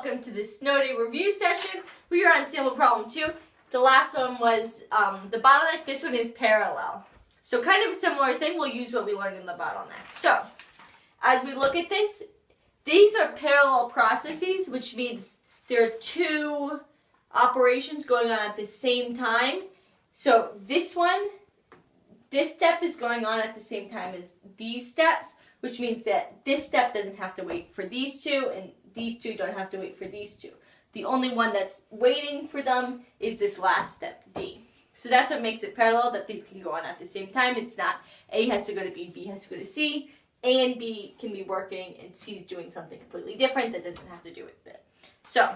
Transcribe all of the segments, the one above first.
welcome to the snow day review session. We are on sample problem 2. The last one was the bottleneck. This one is parallel. So kind of a similar thing. We'll use what we learned in the bottleneck. So as we look at this, these are parallel processes, which means there are two operations going on at the same time. So this step is going on at the same time as these steps, which means that this step doesn't have to wait for these two, and these two don't have to wait for these two. The only one that's waiting for them is this last step, D. So that's what makes it parallel, that these can go on at the same time. It's not A has to go to B, B has to go to C. A and B can be working, and C is doing something completely different that doesn't have to do with it. So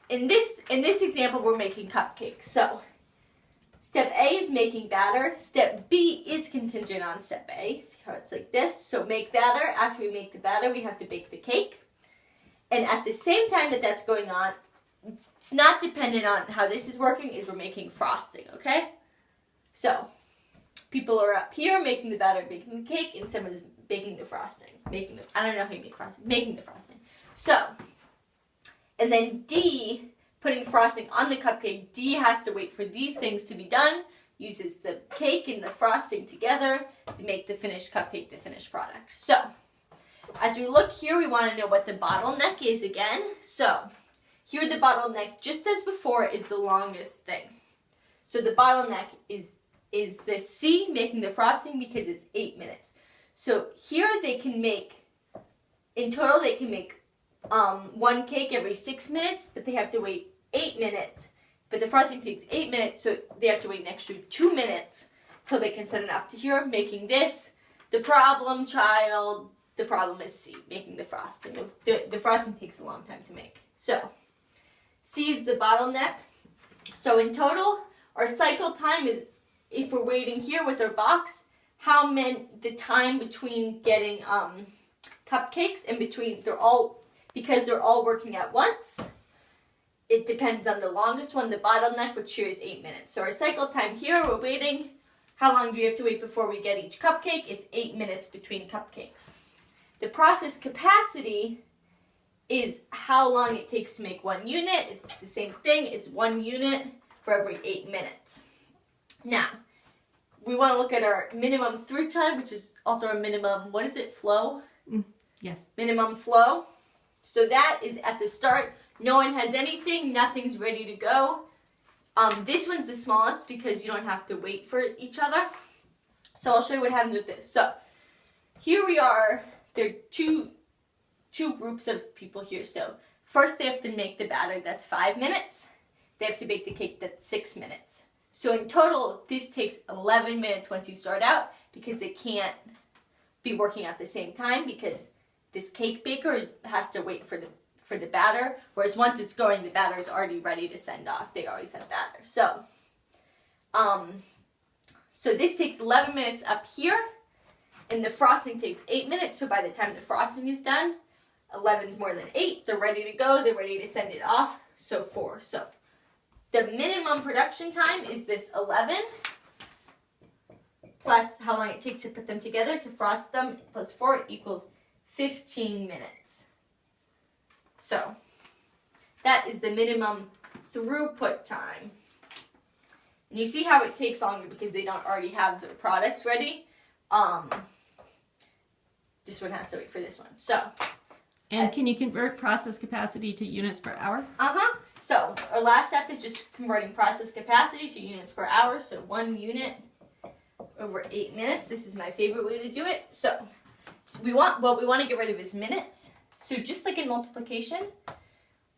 in this example, we're making cupcakes. So step A is making batter. Step B is contingent on step A. See how it's like this? So make batter. After we make the batter, we have to bake the cake. And at the same time that that's going on, it's not dependent on how this is working, is we're making frosting, okay? So people are up here making the batter, baking the cake, and someone's baking the frosting. I don't know how you make frosting. Making the frosting. So, and then D, putting frosting on the cupcake, D has to wait for these things to be done, uses the cake and the frosting together to make the finished cupcake, the finished product. So, as we look here, we want to know what the bottleneck is again. So, here the bottleneck, just as before, is the longest thing. So the bottleneck is this C, making the frosting, because it's 8 minutes. So here they can make, in total they can make one cake every 6 minutes, but they have to wait 8 minutes. But the frosting takes 8 minutes, so they have to wait an extra 2 minutes till they can set it off to here, making this. The problem child, the problem is C, making the frosting. The frosting takes a long time to make. So C is the bottleneck. So in total, our cycle time is, if we're waiting here with our box, the time between getting cupcakes, and between, because they're all working at once, it depends on the longest one, the bottleneck, which here is 8 minutes. So our cycle time here, we're waiting. How long do we have to wait before we get each cupcake? It's 8 minutes between cupcakes. The process capacity is how long it takes to make one unit. It's the same thing. It's 1 unit for every 8 minutes. Now, we want to look at our minimum through time, which is also our minimum, what is it, flow? Yes. Minimum flow. So that is at the start. No one has anything. Nothing's ready to go. This one's the smallest because you don't have to wait for each other. So I'll show you what happens with this. So here we are. There are two groups of people here. So first they have to make the batter. That's 5 minutes. They have to bake the cake. That's 6 minutes. So in total, this takes 11 minutes once you start out, because they can't be working at the same time, because this cake baker has to wait for the batter, whereas once it's going, the batter is already ready to send off. They always have batter. So, so this takes 11 minutes up here, and the frosting takes 8 minutes. So by the time the frosting is done, 11's more than 8. They're ready to go. They're ready to send it off. So 4. So the minimum production time is this 11, plus how long it takes to put them together to frost them, plus 4 equals 15 minutes. So that is the minimum throughput time. And you see how it takes longer because they don't already have the products ready. This one has to wait for this one. So, and can you convert process capacity to units per hour? So our last step is just converting process capacity to units per hour. So 1 unit over 8 minutes. This is my favorite way to do it. So what we want to get rid of is minutes. So just like in multiplication,